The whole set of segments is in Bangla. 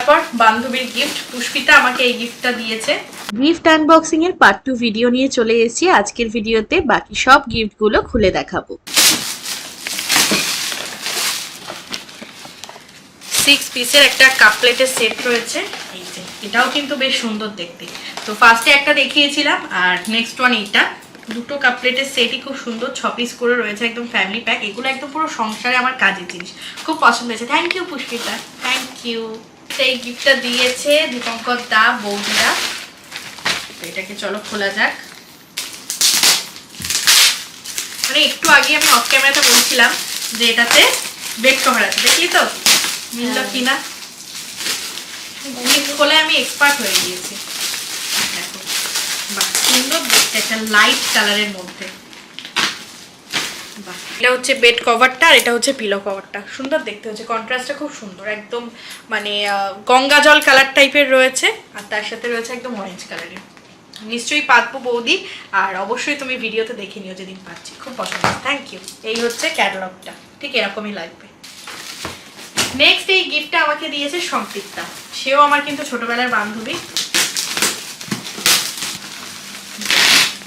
তারপর বান্ধবীর গিফট, পুষ্পিতা আমাকে এই গিফটটা দিয়েছে। গিফট আনবক্সিং এর পার্ট 2 ভিডিও নিয়ে চলে এসেছি আজকের ভিডিওতে। বাকি সব গিফটগুলো খুলে দেখাবো। 6 পিসের একটা কাপ প্লেটের সেট রয়েছে, এই যে এটাও কিন্তু বেশ সুন্দর দেখতে। তো ফার্স্টে একটা দেখিয়েছিলাম আর নেক্সট ওয়ান এইটা। দুটো কাপ প্লেটের সেটই খুব সুন্দর, 6 পিস করে রয়েছে, একদম ফ্যামিলি প্যাক। এগুলো একদম পুরো সংসারে আমার কাজের জিনিস, খুব পছন্দ হয়েছে। Thank you Pushpita, thank you. এই গিফটটা দিয়েছে দীপঙ্কর দা বৌদিরা। তো এটাকে চলো খোলা যাক। মানে একটু আগে আমি অফ ক্যামেরাতে বলছিলাম যে এটাতে বেড কভার আছে, দেখলি তো মিলল কিনা? গিফট খোলে আমি এক্সপার্ট হয়ে গিয়েছি। দেখো বাহ, সুন্দর দেখতে, একটা লাইট কালারের মধ্যে। বাহ, এটা হচ্ছে বেড কভারটা আর এটা হচ্ছে পিলো কভারটা। সুন্দর দেখতে হচ্ছে, কন্ট্রাস্টটা খুব সুন্দর, একদম মানে গঙ্গা জল কালার টাইপের রয়েছে আর তার সাথে রয়েছে একদম অরেঞ্জ কালারের। নিশ্চয়ই পাতবো বৌদি, আর অবশ্যই তুমি ভিডিওতে দেখে নিও যেদিন পাচ্ছি। খুব পছন্দ, থ্যাংক ইউ। এই হচ্ছে ক্যাটালগটা, ঠিক এরকমই লাগবে। নেক্সট এই গিফটটা আমাকে দিয়েছে সম্পৃক্তা, সেও আমার কিন্তু ছোটবেলার বান্ধবী।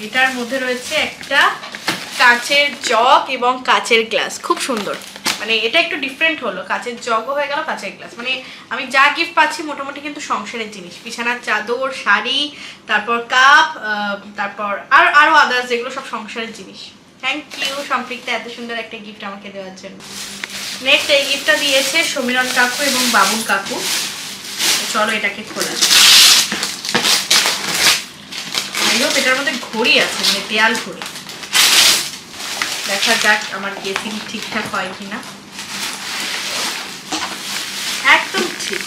এটার মধ্যে রয়েছে একটা কাচের জগ এবং কাচের গ্লাস, খুব সুন্দর। মানে এটা একটু ডিফারেন্ট হলো, কাচের জগও হয়ে গেল কাচের গ্লাস। মানে আমি যা গিফট পাচ্ছি মোটামুটি কিন্তু সংসারের জিনিস, বিছানার চাদর, শাড়ি, তারপর কাপ, তারপর আরো আদার্স যেগুলো সব সংসারের জিনিস। থ্যাংক ইউ সম্পৃক্তা এত সুন্দর একটা গিফট আমাকে দেওয়ার জন্য। নেক্সট এই গিফটটা দিয়েছে সমীরণ কাকু এবং বাবুন কাকু। চলো এটাকে খোলা। এটার মধ্যে ঘড়ি আছে, মানে দেয়াল ঘড়ি। দেখা যাক আমার গেসিং ঠিকঠাক হয় কিনা। একদম ঠিক,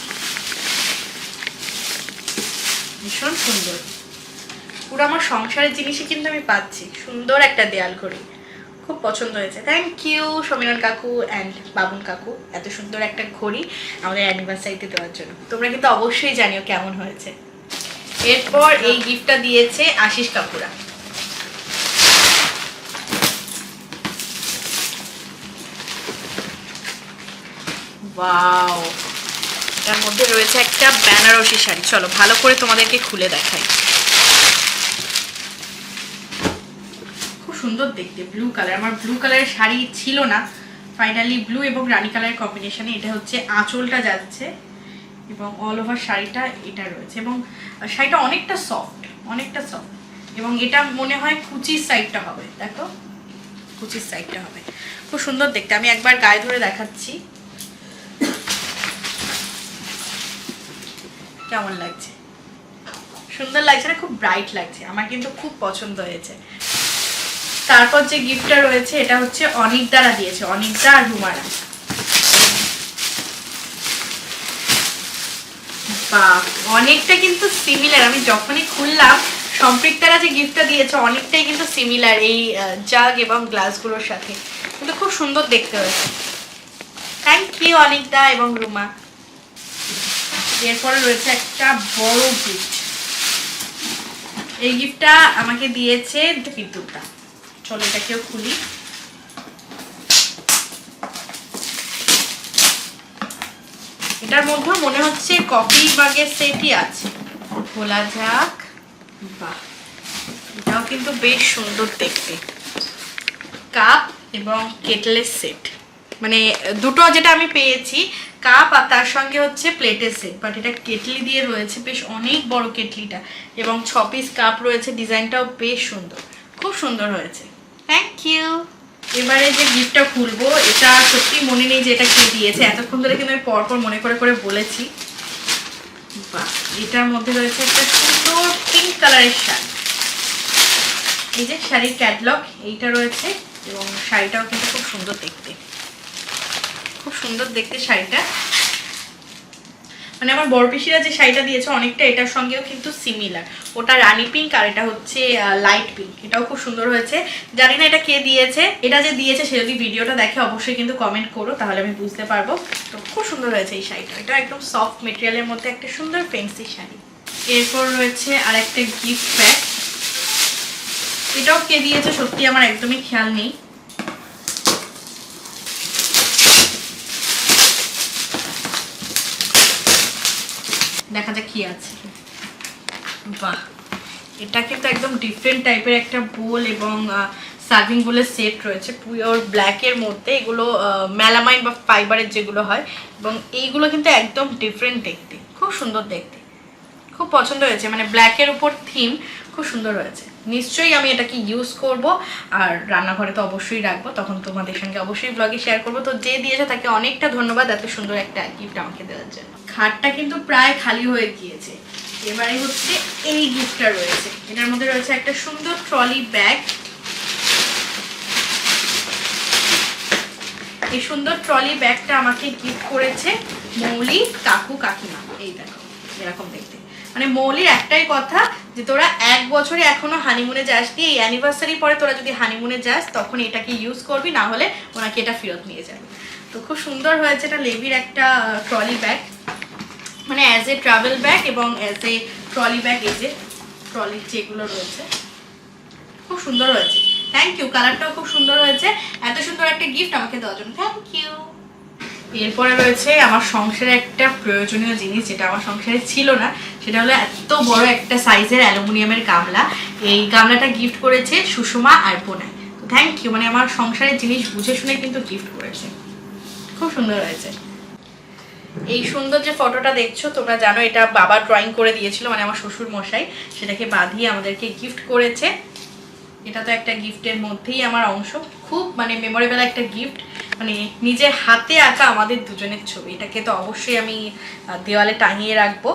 ভীষণ সুন্দর। পুরো আমার সংসারের জিনিসই কিন্তু আমি পাচ্ছি। সুন্দর একটা দেয়াল ঘড়ি, খুব পছন্দ হয়েছে। থ্যাংক ইউ সমীরণ কাকু অ্যান্ড বাবুন কাকু এত সুন্দর একটা ঘড়ি আমাদের অ্যানিভার্সারিতে দেওয়ার জন্য। তোমরা কিন্তু অবশ্যই জানিও কেমন হয়েছে। এরপর এই গিফটটা দিয়েছে আশিস কাকুরা। ওয়াও, এটার মধ্যে রয়েছে একটা বেনারসি শাড়ি। চলো ভালো করে তোমাদেরকে খুলে দেখাই। খুব সুন্দর দেখতে, ব্লু কালার। আমার ব্লু কালারের শাড়ি ছিল না, ফাইনালি ব্লু এবং রানী কালারের কম্বিনেশনে এটা হচ্ছে আঁচলটা যাচ্ছে এবং অল ওভার শাড়িটা এটা রয়েছে। এবং শাড়িটা অনেকটা সফট, অনেকটা সফট। এবং এটা মনে হয় কুচির সাইডটা হবে, দেখো কুচির সাইডটা হবে। খুব সুন্দর দেখতে, আমি একবার গায়ে ধরে দেখাচ্ছি কেমন লাগছে। সুন্দর লাগছে না? খুব ব্রাইট লাগছে, আমার কিন্তু খুব পছন্দ হয়েছে। তারপর যে গিফটটা রয়েছে এটা হচ্ছে অনিকদারা দিয়েছে, অনিকদা আর রুমারা। বাহ, অনেকটা কিন্তু সিমিলার। আমি যখনই খুললাম সম্পৃক্তারা যে গিফটটা দিয়েছে অনেকটাই কিন্তু সিমিলার এই জাগ এবং গ্লাসগুলোর সাথে, কিন্তু খুব সুন্দর দেখতে হয়েছে। থ্যাংক ইউ অনিকদা এবং রুমা। এরপরে রয়েছে একটা বড় গিফট। এই গিফটটা আমাকে দিয়েছে বিদ্যুৎটা। চলো এটাকেও খুলি। এটার মধ্যেও মনে হচ্ছে কফি মাগের সেটই আছে, খোলা যাক। বাহ, এটাও কিন্তু বেশ সুন্দর দেখতে। কাপ এবং কেটলের সেট, মানে দুটো যেটা আমি পেয়েছি, কাপ আর তার সঙ্গে হচ্ছে প্লেটের সেট। বাট এটা কেটলি দিয়ে রয়েছে, বেশ অনেক বড় কেটলিটা, এবং 6 পিস কাপ রয়েছে। ডিজাইনটাও বেশ সুন্দর, খুব সুন্দর হয়েছে। Thank you. এবারে যে গিফটটা খুলবো এটা সত্যি মনে নেই যে এটা কে দিয়েছে, এতক্ষণ ধরে কিন্তু আমি পরপর মনে করে করে বলেছি। বাহ, এটার মধ্যে রয়েছে একটা সুন্দর পিঙ্ক কালারের শাড়ি। এই যে শাড়ির ক্যাটালগ এইটা রয়েছে, এবং শাড়িটাও কিন্তু খুব সুন্দর দেখতে, খুব সুন্দর দেখতে শাড়িটা। মানে আমার বড় পিসিরা যে শাড়িটা দিয়েছে অনেকটা এটার সঙ্গেও কিন্তু সিমিলার। ওটা রানী পিঙ্ক আর এটা হচ্ছে লাইট পিঙ্ক। এটাও খুব সুন্দর হয়েছে। জানি না এটা কে দিয়েছে, এটা যে দিয়েছে সে যদি ভিডিওটা দেখে অবশ্যই কিন্তু কমেন্ট করো, তাহলে আমি বুঝতে পারবো। তো খুব সুন্দর হয়েছে এই শাড়িটা। এটা একদম সফট মেটেরিয়ালের মধ্যে একটা সুন্দর ফ্যান্সি শাড়ি। এরপর রয়েছে আর একটা গিফট প্যাক। এটাও কে দিয়েছে সত্যি আমার একদমই খেয়াল নেই। দেখা যাক কি আছে। বাহ, এটা কিন্তু একদম ডিফারেন্ট টাইপের একটা বোল এবং সার্ভিং বোলের সেট রয়েছে পিওর ব্ল্যাকের মধ্যে। এগুলো মেলামাইন বা ফাইবারের যেগুলো হয়, এবং এইগুলো কিন্তু একদম ডিফারেন্ট দেখতে, খুব সুন্দর দেখতে, খুব পছন্দ হয়েছে। মানে ব্ল্যাকের উপর থিম খুব সুন্দর হয়েছে। নিশ্চয়ই আমি এটাকে ইউজ করব, আর রান্নাঘরে তো অবশ্যই রাখবো, তখন তোমাদের সঙ্গে অবশ্যই ব্লগে শেয়ার করবো। তো যে দিয়েছে তাকে অনেকটা ধন্যবাদ এত সুন্দর একটা গিফট আমাকে দেওয়ার জন্য। খাটটা কিন্তু প্রায় খালি হয়ে গিয়েছে, এবারে হচ্ছে এই গিফটটা রয়েছে। এটার মধ্যে রয়েছে একটা সুন্দর ট্রলি ব্যাগ। এই সুন্দর ট্রলি ব্যাগটা আমাকে গিফট করেছে মৌলি কাকু কাকিমা। এই দেখো এরকম দেখতে। মানে মৌলির একটাই কথা যে তোরা 1 বছরে এখনো হানিমুনে যাসনি, এই অ্যানিভার্সারি পরে তোরা যদি হানিমুনে যাস তখন এটাকে ইউজ করবি, না হলে ওনাকে এটা ফেরত নিয়ে যাবে। তো খুব সুন্দর হয়েছে। এটা লেভির একটা ট্রলি ব্যাগ, মানে অ্যাজ এ ট্রাভেল ব্যাগ এবং অ্যাজ এ ট্রলি ব্যাগ। এই যে ট্রলির যেগুলো রয়েছে খুব সুন্দর হয়েছে। থ্যাংক ইউ, কালারটাও খুব সুন্দর হয়েছে। এত সুন্দর একটা গিফট আমাকে দেওয়ার জন্য থ্যাংক ইউ। এরপরে রয়েছে আমার সংসারে একটা প্রয়োজনীয় জিনিস, যেটা আমার সংসারে ছিল না, সেটা হলো এত বড় একটা সাইজের অ্যালুমিনিয়ামের গামলা। এই গামলাটা গিফট করেছে সুষমা আর বোনাই। তো থ্যাংক ইউ, মানে আমার সংসারের জিনিস বুঝে শুনে কিন্তু গিফট করেছে, খুব সুন্দর হয়েছে। এই সুন্দর যে ফটোটা দেখছো তোমরা জানো এটা বাবা ড্রয়িং করে দিয়েছিল, মানে আমার শ্বশুর মশাই সেটাকে বাঁধিয়ে আমাদেরকে গিফট করেছে। এটা তো একটা গিফটের মধ্যেই আমার অংশ, খুব মানে মেমোরেবল একটা গিফট, মানে নিজের হাতে আঁকা আমাদের দুজনের ছবি। এটাকে তো অবশ্যই আমি দেওয়ালে টাঙিয়ে রাখবো।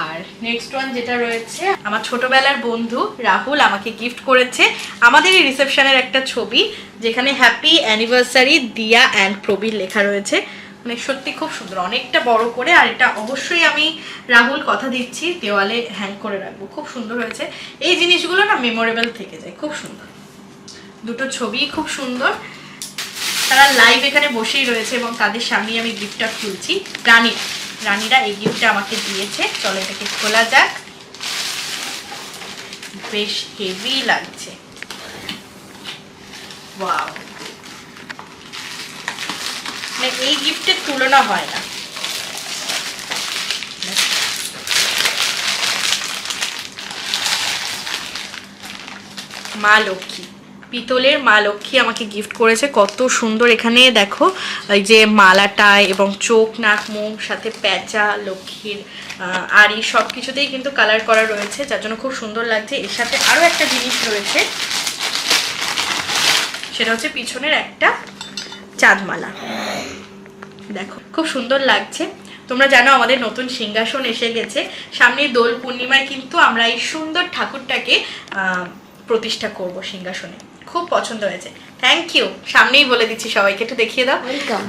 আর নেক্সট ওয়ান যেটা রয়েছে, আমার ছোটবেলার বন্ধু রাহুল আমাকে গিফট করেছে আমাদেরই রিসেপশনের একটা ছবি, যেখানে হ্যাপি অ্যানিভার্সারি দিয়া অ্যান্ড প্রবীর লেখা রয়েছে। মানে সত্যি খুব সুন্দর, অনেকটা বড় করে। আর এটা অবশ্যই আমি রাহুল কথা দিচ্ছি দেওয়ালে হ্যাং করে রাখবো, খুব সুন্দর হয়েছে। এই জিনিসগুলো না মেমোরেবল থেকে যায়, খুব সুন্দর। দুটো ছবি খুব সুন্দর। তারা লাইভ এখানে বসেই রয়েছে এবং তাদের সামনে আমি গিফটটা খুলছি। রানীরা এই গিফটটা আমাকে দিয়েছে। চলো এটাকে খোলা যাক। বেশ হেভি লাগছে, ওয়াও, মানে এই গিফটের তুলনা হয় না। মা লক্ষ্মী, পিতলের মা লক্ষ্মী আমাকে গিফট করেছে। কত সুন্দর, এখানে দেখো এই যে মালাটায় এবং চোখ নাক মুখ সাথে প্যাঁচা লক্ষ্মীর আর এই সব কিছুতেই কিন্তু কালার করা রয়েছে, যার জন্য খুব সুন্দর লাগছে। এর সাথে আরও একটা জিনিস রয়েছে, সেটা হচ্ছে পিছনের একটা চাঁদমালা। দেখো খুব সুন্দর লাগছে। তোমরা জানো আমাদের নতুন সিংহাসন এসে গেছে, সামনে দোল পূর্ণিমায় কিন্তু আমরা এই সুন্দর ঠাকুরটাকে প্রতিষ্ঠা করব সিংহাসনে। খুব পছন্দ হয়েছে, থ্যাংক ইউ। সামনেই বলে দিচ্ছি সবাইকে, একটু দেখিয়ে দাও। ওয়েলকাম।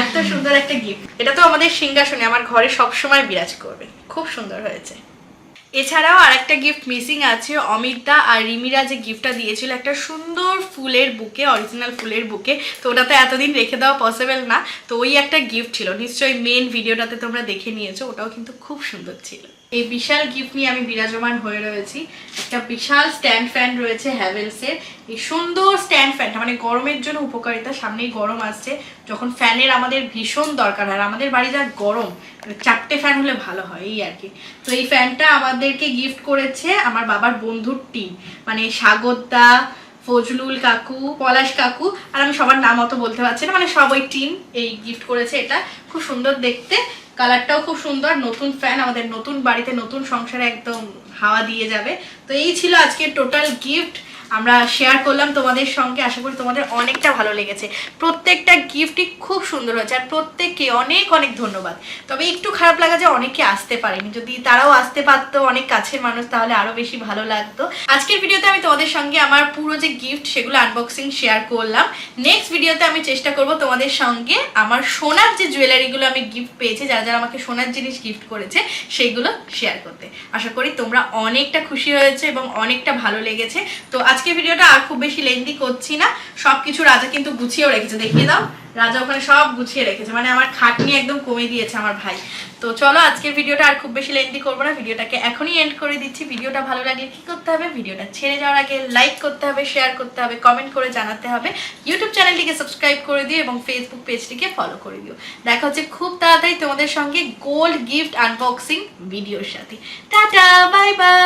এত সুন্দর একটা গিফট, এটা তো আমাদের সিংহাসনে আমার ঘরে সবসময় বিরাজ করবে, খুব সুন্দর হয়েছে। এছাড়াও আর একটা গিফট মিসিং আছে, অমিতদা আর রিমিরা যে গিফটটা দিয়েছিল একটা সুন্দর ফুলের বুকে, অরিজিনাল ফুলের বুকে, তো ওটা তো এতদিন রেখে দেওয়া পসিবল না, তো ওই একটা গিফট ছিল। নিশ্চয়ই মেন ভিডিওটাতে তোমরা দেখে নিয়েছো, ওটাও কিন্তু খুব সুন্দর ছিল। এই বিশাল গিফট নিয়ে আমি বিরাজমান হয়ে রয়েছি। একটা বিশাল স্ট্যান্ড ফ্যান রয়েছে হ্যাভেলসের। এই সুন্দর স্ট্যান্ড ফ্যানটা মানে গরমের জন্য উপকারিতা, সামনেই গরম আসছে, যখন ফ্যানের আমাদের ভীষণ দরকার হয়, আমাদের বাড়ি যা গরম, 4টে ফ্যান হলে ভালো হয় এই আর কি। তো এই ফ্যানটা আমাদেরকে গিফট করেছে আমার বাবার বন্ধুর টিম, মানে সাগরদা, ফজলুল কাকু, পলাশ কাকু, আর আমি সবার নাম অত বলতে পারছি না, মানে সব ওই টিম এই গিফট করেছে। এটা খুব সুন্দর দেখতে, কালারটাও খুব সুন্দর। নতুন ফ্যান, আমাদের নতুন বাড়িতে নতুন সংসারে একদম হাওয়া দিয়ে যাবে। তো এই ছিল আজকে টোটাল গিফট, আমরা শেয়ার করলাম তোমাদের সঙ্গে। আশা করি তোমাদের অনেকটা ভালো লেগেছে। প্রত্যেকটা গিফটই খুব সুন্দর হয়েছে, আর প্রত্যেককে অনেক অনেক ধন্যবাদ। তবে একটু খারাপ লাগা যে অনেকে আসতে পারেনি, যদি তারাও আসতে পারতো, অনেক কাছের মানুষ, তাহলে আরো বেশি ভালো লাগতো। আজকের ভিডিওতে আমি তোমাদের সঙ্গে আমার পুরো যে গিফট সেগুলো আনবক্সিং শেয়ার করলাম। নেক্সট ভিডিওতে আমি চেষ্টা করব তোমাদের সঙ্গে আমার সোনার যে জুয়েলারিগুলো আমি গিফট পেয়েছি, যারা যারা আমাকে সোনার জিনিস গিফট করেছে সেইগুলো শেয়ার করতে। আশা করি তোমরা অনেকটা খুশি হয়েছে এবং অনেকটা ভালো লেগেছে। তো আজকের ভিডিওটা আর খুব বেশি লেন্দি করছি না, সবকিছু রাজা কিন্তু গুছিয়েও রেখেছে, দেখিয়ে দাও। রাজা ওখানে সব গুছিয়ে রেখেছে, মানে আমার খাটনি একদম কমে দিয়েছে আমার ভাই। তো চলো আজকের ভিডিওটা আর খুব বেশি লেন্থি করবো না, ভিডিওটাকে এখনই এন্ড করে দিচ্ছি। ভিডিওটা ভালো লাগলে কি করতে হবে, ভিডিওটা ছেড়ে যাওয়ার আগে লাইক করতে হবে, শেয়ার করতে হবে, কমেন্ট করে জানাতে হবে, ইউটিউব চ্যানেলটিকে সাবস্ক্রাইব করে দিও এবং ফেসবুক পেজটিকে ফলো করে দিও। দেখা হচ্ছে খুব তাড়াতাড়ি তোমাদের সঙ্গে গোল্ড গিফট আনবক্সিং ভিডিওর সাথে। Tata, bye bye.